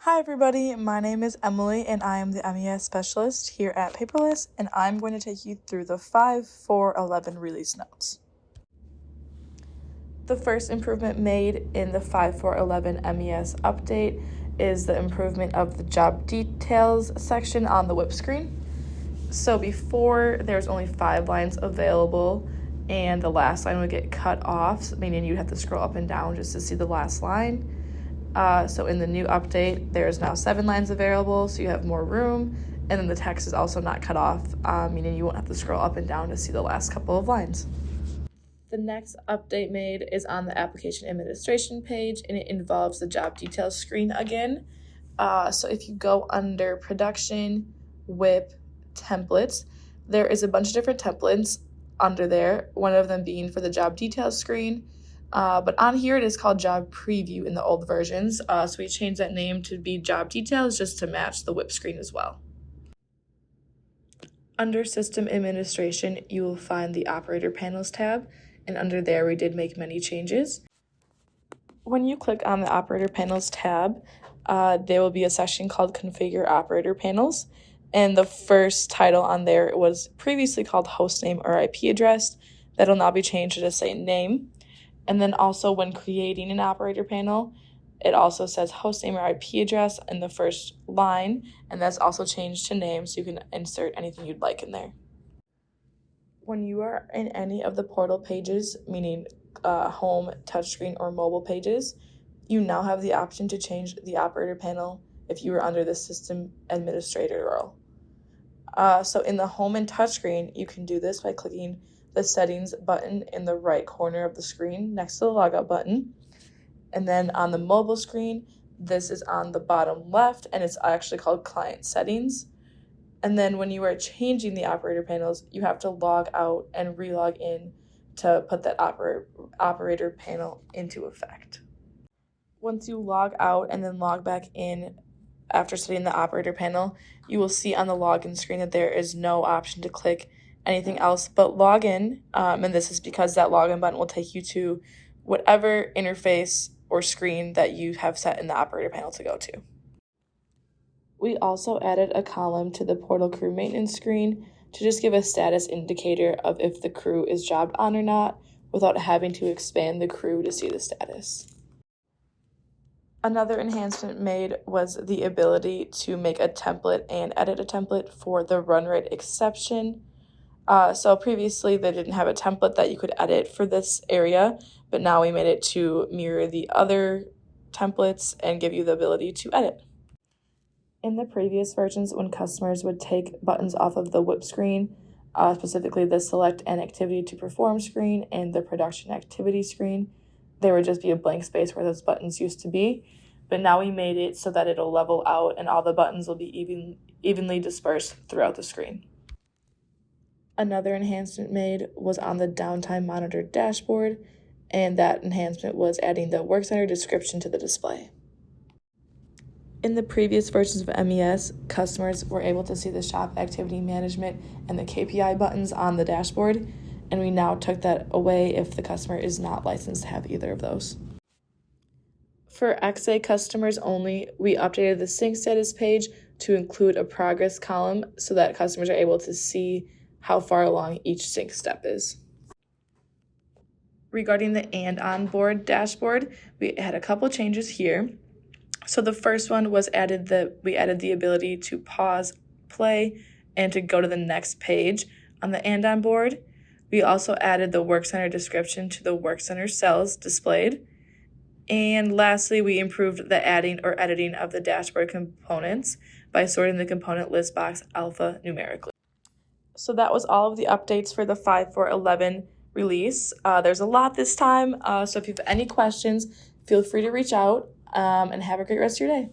Hi everybody, my name is Emily and I am the MES specialist here at Paperless, and I'm going to take you through the 5.4.11 release notes. The first improvement made in the 5.4.11 MES update is the improvement of the job details section on the whip screen. So before, there's only 5 lines available and the last line would get cut off, meaning you'd have to scroll up and down just to see the last line. So in the new update, there's now 7 lines available, so you have more room, and then the text is also not cut off, meaning you won't have to scroll up and down to see the last couple of lines. The next update made is on the application administration page, and it involves the job details screen again. So if you go under production, whip, templates, there is a bunch of different templates under there, one of them being for the job details screen. But on here it is called Job Preview in the old versions, so we changed that name to be Job Details just to match the whip screen as well. Under System Administration, you will find the Operator Panels tab, and under there we did make many changes. When you click on the Operator Panels tab, there will be a section called Configure Operator Panels, and the first title on there was previously called Hostname or IP Address. That'll now be changed to just say Name. And then also when creating an operator panel, it also says hostname or IP address in the first line, and that's also changed to name, so you can insert anything you'd like in there. When you are in any of the portal pages, meaning home, touchscreen, or mobile pages, you now have the option to change the operator panel if you were under the system administrator role. So in the home and touchscreen, you can do this by clicking the settings button in the right corner of the screen next to the logout button. And then on the mobile screen, this is on the bottom left, and it's actually called client settings. And then when you are changing the operator panels, you have to log out and re-log in to put that operator panel into effect. Once you log out and then log back in after setting the operator panel, you will see on the login screen that there is no option to click anything else but login, and this is because that login button will take you to whatever interface or screen that you have set in the operator panel to go to. We also added a column to the portal crew maintenance screen to just give a status indicator of if the crew is jobbed on or not without having to expand the crew to see the status. Another enhancement made was the ability to make a template and edit a template for the run rate exception. So previously they didn't have a template that you could edit for this area, but now we made it to mirror the other templates and give you the ability to edit. In the previous versions, when customers would take buttons off of the whip screen, specifically the Select an Activity to Perform screen and the Production Activity screen, there would just be a blank space where those buttons used to be, but now we made it so that it'll level out and all the buttons will be evenly dispersed throughout the screen. Another enhancement made was on the Downtime Monitor dashboard, and that enhancement was adding the Work Center description to the display. In the previous versions of MES, customers were able to see the shop activity management and the KPI buttons on the dashboard, and we now took that away if the customer is not licensed to have either of those. For XA customers only, we updated the sync status page to include a progress column so that customers are able to see how far along each sync step is. Regarding the OnBoard Dashboard, we had a couple changes here. So the first one was we added the ability to pause, play, and to go to the next page on the OnBoard. We also added the Work Center description to the Work Center cells displayed. And lastly, we improved the adding or editing of the dashboard components by sorting the component list box alphanumerically. So that was all of the updates for the 5.4.11 release. There's a lot this time, so if you have any questions, feel free to reach out, and have a great rest of your day.